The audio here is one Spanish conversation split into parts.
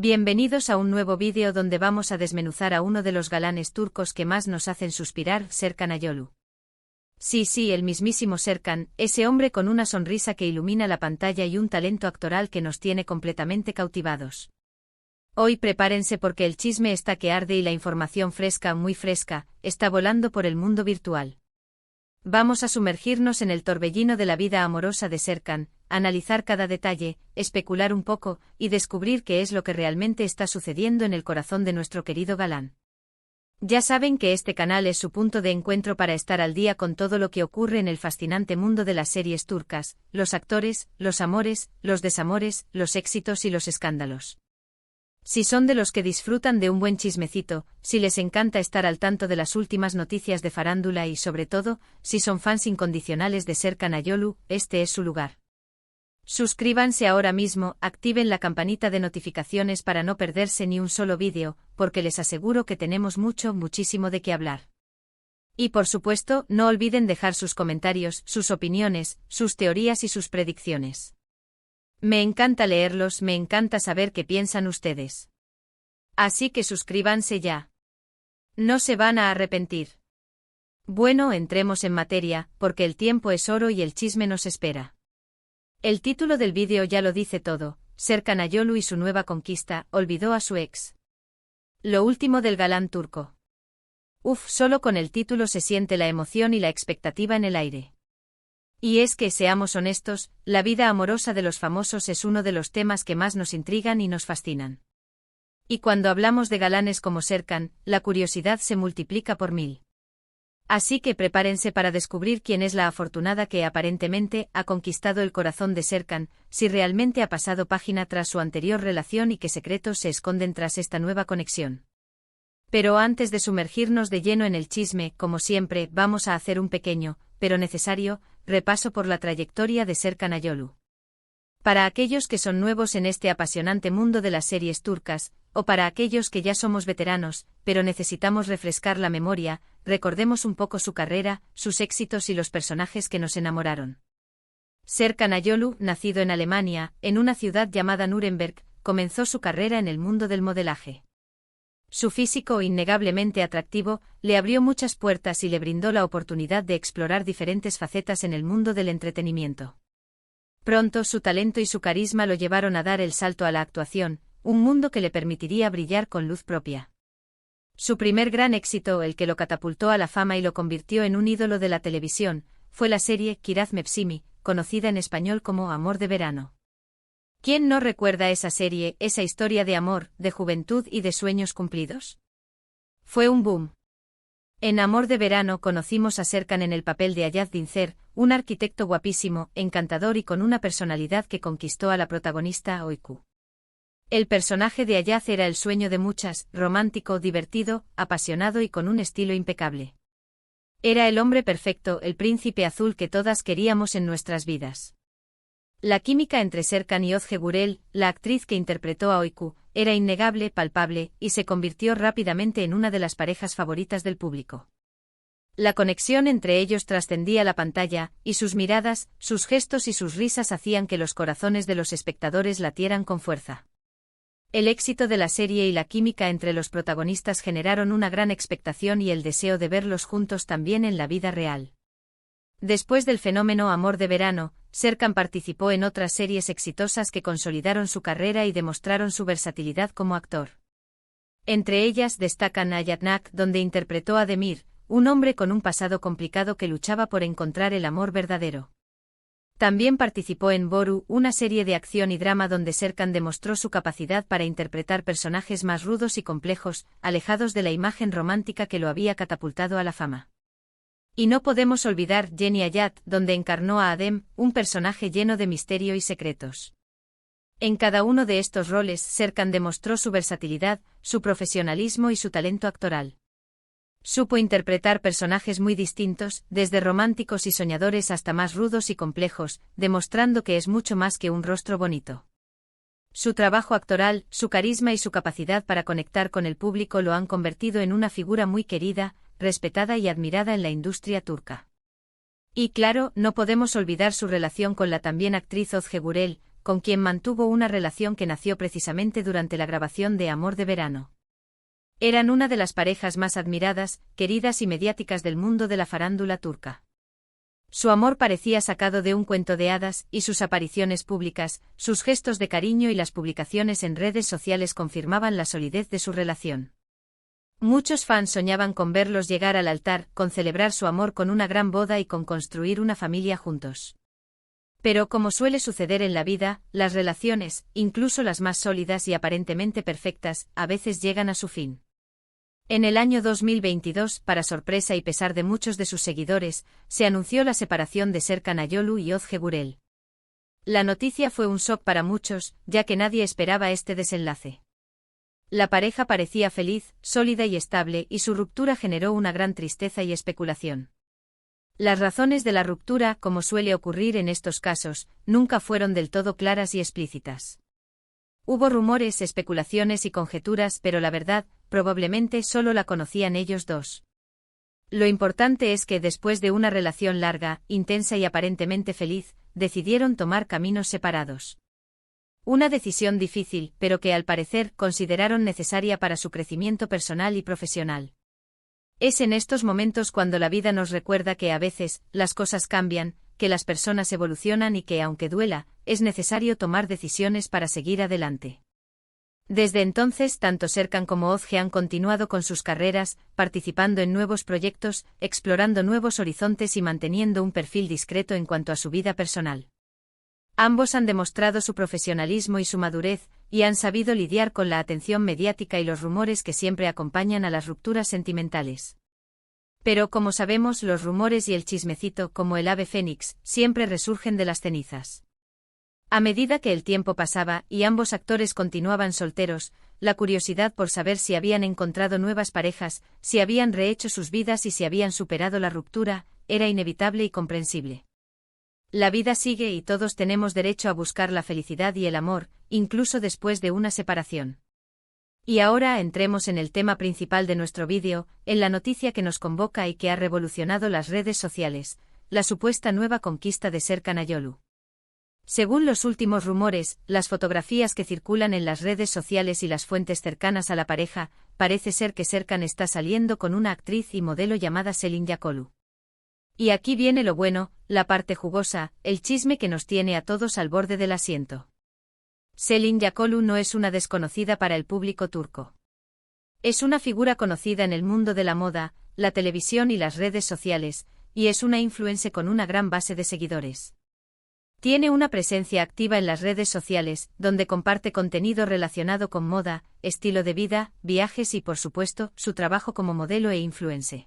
Bienvenidos a un nuevo vídeo donde vamos a desmenuzar a uno de los galanes turcos que más nos hacen suspirar, Serkan Ayolu. Sí, el mismísimo Serkan, ese hombre con una sonrisa que ilumina la pantalla y un talento actoral que nos tiene completamente cautivados. Hoy prepárense porque el chisme está que arde y la información fresca, muy fresca, está volando por el mundo virtual. Vamos a sumergirnos en el torbellino de la vida amorosa de Serkan, analizar cada detalle, especular un poco, y descubrir qué es lo que realmente está sucediendo en el corazón de nuestro querido galán. Ya saben que este canal es su punto de encuentro para estar al día con todo lo que ocurre en el fascinante mundo de las series turcas, los actores, los amores, los desamores, los éxitos y los escándalos. Si son de los que disfrutan de un buen chismecito, si les encanta estar al tanto de las últimas noticias de farándula y sobre todo, si son fans incondicionales de Serkan Ayolu, este es su lugar. Suscríbanse ahora mismo, activen la campanita de notificaciones para no perderse ni un solo vídeo, porque les aseguro que tenemos muchísimo de qué hablar. Y por supuesto, no olviden dejar sus comentarios, sus opiniones, sus teorías y sus predicciones. Me encanta leerlos, me encanta saber qué piensan ustedes. Así que suscríbanse ya. No se van a arrepentir. Bueno, entremos en materia, porque el tiempo es oro y el chisme nos espera. El título del vídeo ya lo dice todo, Serkan Ayolu y su nueva conquista, olvidó a su ex. Lo último del galán turco. Solo con el título se siente la emoción y la expectativa en el aire. Y es que, seamos honestos, la vida amorosa de los famosos es uno de los temas que más nos intrigan y nos fascinan. Y cuando hablamos de galanes como Serkan, la curiosidad se multiplica por 1000. Así que prepárense para descubrir quién es la afortunada que aparentemente ha conquistado el corazón de Serkan, si realmente ha pasado página tras su anterior relación y qué secretos se esconden tras esta nueva conexión. Pero antes de sumergirnos de lleno en el chisme, como siempre, vamos a hacer un pequeño, pero necesario, repaso por la trayectoria de Serkan Ayolu. Para aquellos que son nuevos en este apasionante mundo de las series turcas, o para aquellos que ya somos veteranos, pero necesitamos refrescar la memoria, recordemos un poco su carrera, sus éxitos y los personajes que nos enamoraron. Serkan Ayolu, nacido en Alemania, en una ciudad llamada Nuremberg, comenzó su carrera en el mundo del modelaje. Su físico innegablemente atractivo le abrió muchas puertas y le brindó la oportunidad de explorar diferentes facetas en el mundo del entretenimiento. Pronto su talento y su carisma lo llevaron a dar el salto a la actuación, un mundo que le permitiría brillar con luz propia. Su primer gran éxito, el que lo catapultó a la fama y lo convirtió en un ídolo de la televisión, fue la serie Kiraz Mevsimi, conocida en español como Amor de Verano. ¿Quién no recuerda esa serie, esa historia de amor, de juventud y de sueños cumplidos? Fue un boom. En Amor de Verano conocimos a Serkan en el papel de Ayaz Dincer, un arquitecto guapísimo, encantador y con una personalidad que conquistó a la protagonista Oyku. El personaje de Ayaz era el sueño de muchas, romántico, divertido, apasionado y con un estilo impecable. Era el hombre perfecto, el príncipe azul que todas queríamos en nuestras vidas. La química entre Serkan y Özge Gürel, la actriz que interpretó a Oyku, era innegable, palpable, y se convirtió rápidamente en una de las parejas favoritas del público. La conexión entre ellos trascendía la pantalla, y sus miradas, sus gestos y sus risas hacían que los corazones de los espectadores latieran con fuerza. El éxito de la serie y la química entre los protagonistas generaron una gran expectación y el deseo de verlos juntos también en la vida real. Después del fenómeno Amor de Verano, Serkan participó en otras series exitosas que consolidaron su carrera y demostraron su versatilidad como actor. Entre ellas destacan Ayatnak, donde interpretó a Demir, un hombre con un pasado complicado que luchaba por encontrar el amor verdadero. También participó en Boru, una serie de acción y drama donde Serkan demostró su capacidad para interpretar personajes más rudos y complejos, alejados de la imagen romántica que lo había catapultado a la fama. Y no podemos olvidar Yeni Hayat, donde encarnó a Adem, un personaje lleno de misterio y secretos. En cada uno de estos roles, Serkan demostró su versatilidad, su profesionalismo y su talento actoral. Supo interpretar personajes muy distintos, desde románticos y soñadores hasta más rudos y complejos, demostrando que es mucho más que un rostro bonito. Su trabajo actoral, su carisma y su capacidad para conectar con el público lo han convertido en una figura muy querida, respetada y admirada en la industria turca. Y claro, no podemos olvidar su relación con la también actriz Özge Gürel, con quien mantuvo una relación que nació precisamente durante la grabación de Amor de Verano. Eran una de las parejas más admiradas, queridas y mediáticas del mundo de la farándula turca. Su amor parecía sacado de un cuento de hadas, y sus apariciones públicas, sus gestos de cariño y las publicaciones en redes sociales confirmaban la solidez de su relación. Muchos fans soñaban con verlos llegar al altar, con celebrar su amor con una gran boda y con construir una familia juntos. Pero como suele suceder en la vida, las relaciones, incluso las más sólidas y aparentemente perfectas, a veces llegan a su fin. En el año 2022, para sorpresa y pesar de muchos de sus seguidores, se anunció la separación de Serkan Ayolu y Özge Gürel. La noticia fue un shock para muchos, ya que nadie esperaba este desenlace. La pareja parecía feliz, sólida y estable, y su ruptura generó una gran tristeza y especulación. Las razones de la ruptura, como suele ocurrir en estos casos, nunca fueron del todo claras y explícitas. Hubo rumores, especulaciones y conjeturas, pero la verdad, probablemente solo la conocían ellos dos. Lo importante es que después de una relación larga, intensa y aparentemente feliz, decidieron tomar caminos separados. Una decisión difícil, pero que al parecer consideraron necesaria para su crecimiento personal y profesional. Es en estos momentos cuando la vida nos recuerda que a veces, las cosas cambian, que las personas evolucionan y que, aunque duela, es necesario tomar decisiones para seguir adelante. Desde entonces, tanto Serkan como Özge han continuado con sus carreras, participando en nuevos proyectos, explorando nuevos horizontes y manteniendo un perfil discreto en cuanto a su vida personal. Ambos han demostrado su profesionalismo y su madurez, y han sabido lidiar con la atención mediática y los rumores que siempre acompañan a las rupturas sentimentales. Pero como sabemos, los rumores y el chismecito, como el ave fénix, siempre resurgen de las cenizas. A medida que el tiempo pasaba y ambos actores continuaban solteros, la curiosidad por saber si habían encontrado nuevas parejas, si habían rehecho sus vidas y si habían superado la ruptura, era inevitable y comprensible. La vida sigue y todos tenemos derecho a buscar la felicidad y el amor, incluso después de una separación. Y ahora entremos en el tema principal de nuestro vídeo, en la noticia que nos convoca y que ha revolucionado las redes sociales, la supuesta nueva conquista de Serkan Ayolu. Según los últimos rumores, las fotografías que circulan en las redes sociales y las fuentes cercanas a la pareja, parece ser que Serkan está saliendo con una actriz y modelo llamada Selin Yakolu. Y aquí viene lo bueno, la parte jugosa, el chisme que nos tiene a todos al borde del asiento. Selin Yakolu no es una desconocida para el público turco. Es una figura conocida en el mundo de la moda, la televisión y las redes sociales, y es una influencer con una gran base de seguidores. Tiene una presencia activa en las redes sociales, donde comparte contenido relacionado con moda, estilo de vida, viajes y, por supuesto, su trabajo como modelo e influencer.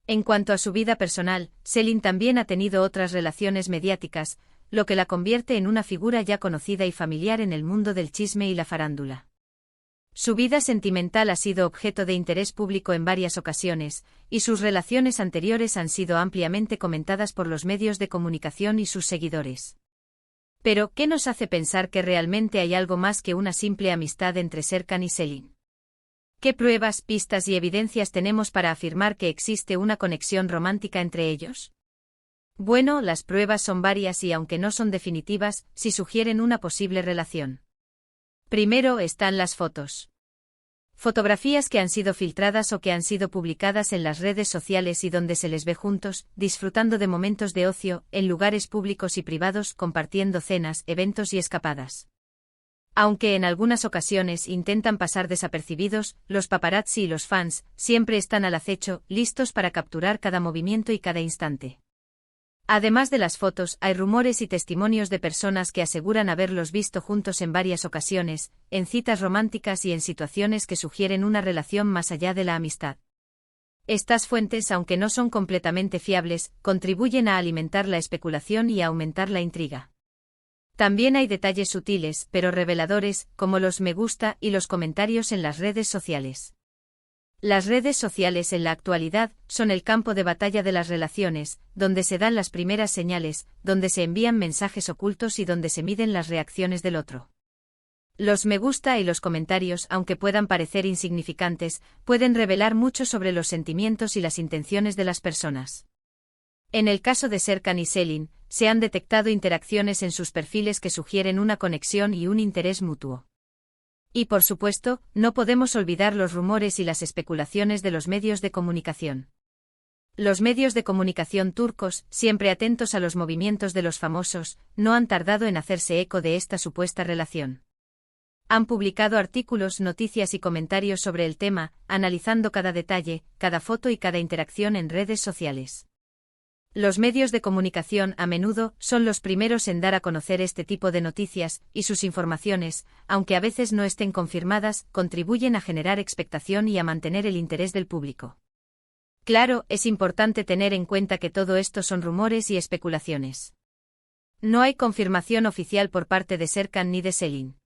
En cuanto a su vida personal, Selin también ha tenido otras relaciones mediáticas, lo que la convierte en una figura ya conocida y familiar en el mundo del chisme y la farándula. Su vida sentimental ha sido objeto de interés público en varias ocasiones, y sus relaciones anteriores han sido ampliamente comentadas por los medios de comunicación y sus seguidores. Pero, ¿qué nos hace pensar que realmente hay algo más que una simple amistad entre Serkan y Selin? ¿Qué pruebas, pistas y evidencias tenemos para afirmar que existe una conexión romántica entre ellos? Bueno, las pruebas son varias y aunque no son definitivas, sí sugieren una posible relación. Primero están las fotos. Fotografías que han sido filtradas o que han sido publicadas en las redes sociales y donde se les ve juntos, disfrutando de momentos de ocio, en lugares públicos y privados, compartiendo cenas, eventos y escapadas. Aunque en algunas ocasiones intentan pasar desapercibidos, los paparazzi y los fans siempre están al acecho, listos para capturar cada movimiento y cada instante. Además de las fotos, hay rumores y testimonios de personas que aseguran haberlos visto juntos en varias ocasiones, en citas románticas y en situaciones que sugieren una relación más allá de la amistad. Estas fuentes, aunque no son completamente fiables, contribuyen a alimentar la especulación y a aumentar la intriga. También hay detalles sutiles, pero reveladores, como los me gusta y los comentarios en las redes sociales. Las redes sociales en la actualidad son el campo de batalla de las relaciones, donde se dan las primeras señales, donde se envían mensajes ocultos y donde se miden las reacciones del otro. Los me gusta y los comentarios, aunque puedan parecer insignificantes, pueden revelar mucho sobre los sentimientos y las intenciones de las personas. En el caso de Serkan y Selin, se han detectado interacciones en sus perfiles que sugieren una conexión y un interés mutuo. Y por supuesto, no podemos olvidar los rumores y las especulaciones de los medios de comunicación. Los medios de comunicación turcos, siempre atentos a los movimientos de los famosos, no han tardado en hacerse eco de esta supuesta relación. Han publicado artículos, noticias y comentarios sobre el tema, analizando cada detalle, cada foto y cada interacción en redes sociales. Los medios de comunicación a menudo son los primeros en dar a conocer este tipo de noticias, y sus informaciones, aunque a veces no estén confirmadas, contribuyen a generar expectación y a mantener el interés del público. Claro, es importante tener en cuenta que todo esto son rumores y especulaciones. No hay confirmación oficial por parte de Serkan ni de Selin.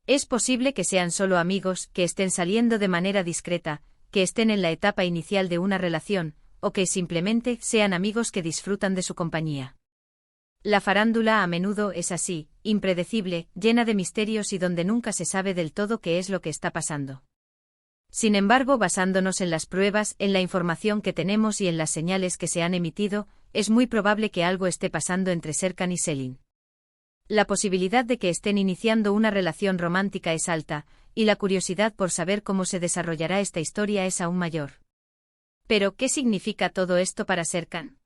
Es posible que sean solo amigos, que estén saliendo de manera discreta, que estén en la etapa inicial de una relación, o que simplemente sean amigos que disfrutan de su compañía. La farándula a menudo es así, impredecible, llena de misterios y donde nunca se sabe del todo qué es lo que está pasando. Sin embargo, basándonos en las pruebas, en la información que tenemos y en las señales que se han emitido, es muy probable que algo esté pasando entre Serkan y Selin. La posibilidad de que estén iniciando una relación romántica es alta, y la curiosidad por saber cómo se desarrollará esta historia es aún mayor. Pero, ¿qué significa todo esto para Serkan?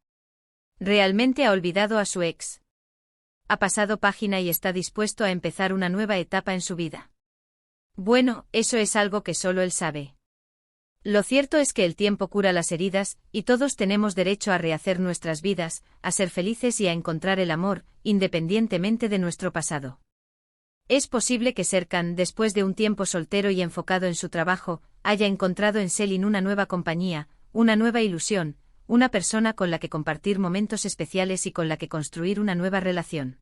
¿Realmente ha olvidado a su ex? ¿Ha pasado página y está dispuesto a empezar una nueva etapa en su vida? Bueno, eso es algo que solo él sabe. Lo cierto es que el tiempo cura las heridas, y todos tenemos derecho a rehacer nuestras vidas, a ser felices y a encontrar el amor, independientemente de nuestro pasado. Es posible que Serkan, después de un tiempo soltero y enfocado en su trabajo, haya encontrado en Selin una nueva compañía, una nueva ilusión, una persona con la que compartir momentos especiales y con la que construir una nueva relación.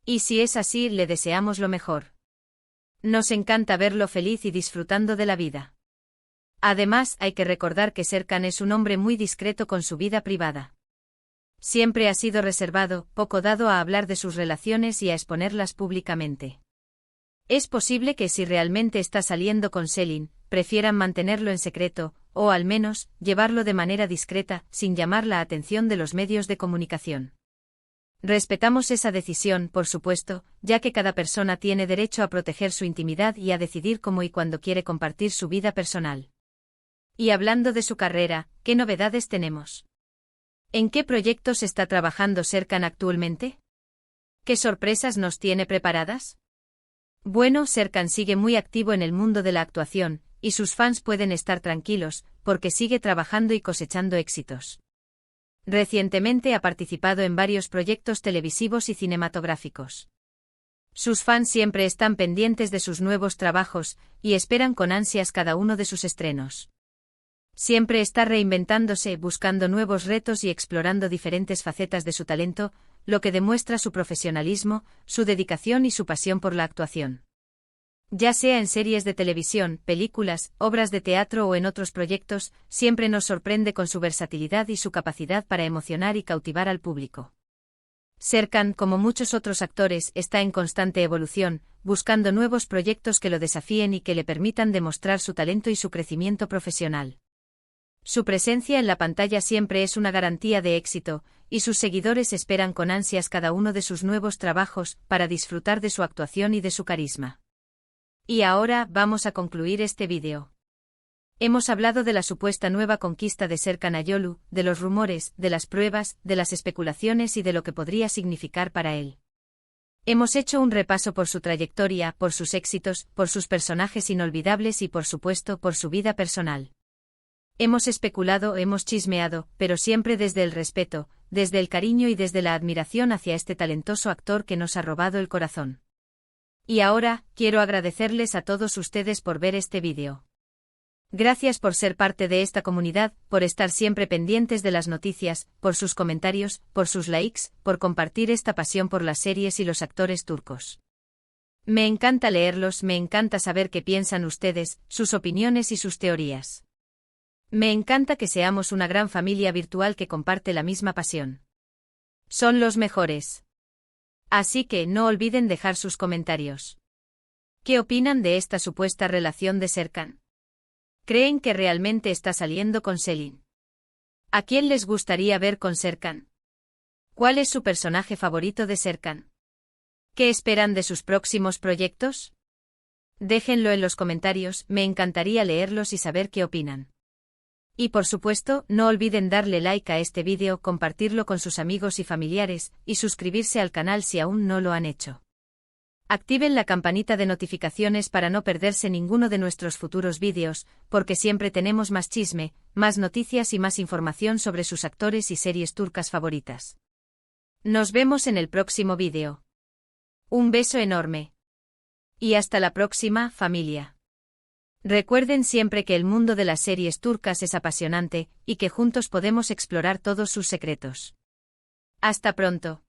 Y si es así, le deseamos lo mejor. Nos encanta verlo feliz y disfrutando de la vida. Además, hay que recordar que Serkan es un hombre muy discreto con su vida privada. Siempre ha sido reservado, poco dado a hablar de sus relaciones y a exponerlas públicamente. Es posible que si realmente está saliendo con Selin, prefieran mantenerlo en secreto, o al menos, llevarlo de manera discreta, sin llamar la atención de los medios de comunicación. Respetamos esa decisión, por supuesto, ya que cada persona tiene derecho a proteger su intimidad y a decidir cómo y cuándo quiere compartir su vida personal. Y hablando de su carrera, ¿qué novedades tenemos? ¿En qué proyectos está trabajando Serkan actualmente? ¿Qué sorpresas nos tiene preparadas? Bueno, Serkan sigue muy activo en el mundo de la actuación, y sus fans pueden estar tranquilos, porque sigue trabajando y cosechando éxitos. Recientemente ha participado en varios proyectos televisivos y cinematográficos. Sus fans siempre están pendientes de sus nuevos trabajos, y esperan con ansias cada uno de sus estrenos. Siempre está reinventándose, buscando nuevos retos y explorando diferentes facetas de su talento, lo que demuestra su profesionalismo, su dedicación y su pasión por la actuación. Ya sea en series de televisión, películas, obras de teatro o en otros proyectos, siempre nos sorprende con su versatilidad y su capacidad para emocionar y cautivar al público. Serkan, como muchos otros actores, está en constante evolución, buscando nuevos proyectos que lo desafíen y que le permitan demostrar su talento y su crecimiento profesional. Su presencia en la pantalla siempre es una garantía de éxito, y sus seguidores esperan con ansias cada uno de sus nuevos trabajos, para disfrutar de su actuación y de su carisma. Y ahora, vamos a concluir este vídeo. Hemos hablado de la supuesta nueva conquista de Serkan Ayolu, de los rumores, de las pruebas, de las especulaciones y de lo que podría significar para él. Hemos hecho un repaso por su trayectoria, por sus éxitos, por sus personajes inolvidables y por supuesto por su vida personal. Hemos especulado, hemos chismeado, pero siempre desde el respeto, desde el cariño y desde la admiración hacia este talentoso actor que nos ha robado el corazón. Y ahora, quiero agradecerles a todos ustedes por ver este vídeo. Gracias por ser parte de esta comunidad, por estar siempre pendientes de las noticias, por sus comentarios, por sus likes, por compartir esta pasión por las series y los actores turcos. Me encanta leerlos, me encanta saber qué piensan ustedes, sus opiniones y sus teorías. Me encanta que seamos una gran familia virtual que comparte la misma pasión. Son los mejores. Así que no olviden dejar sus comentarios. ¿Qué opinan de esta supuesta relación de Serkan? ¿Creen que realmente está saliendo con Selin? ¿A quién les gustaría ver con Serkan? ¿Cuál es su personaje favorito de Serkan? ¿Qué esperan de sus próximos proyectos? Déjenlo en los comentarios, me encantaría leerlos y saber qué opinan. Y por supuesto, no olviden darle like a este vídeo, compartirlo con sus amigos y familiares, y suscribirse al canal si aún no lo han hecho. Activen la campanita de notificaciones para no perderse ninguno de nuestros futuros vídeos, porque siempre tenemos más chisme, más noticias y más información sobre sus actores y series turcas favoritas. Nos vemos en el próximo vídeo. Un beso enorme. Y hasta la próxima, familia. Recuerden siempre que el mundo de las series turcas es apasionante, y que juntos podemos explorar todos sus secretos. Hasta pronto.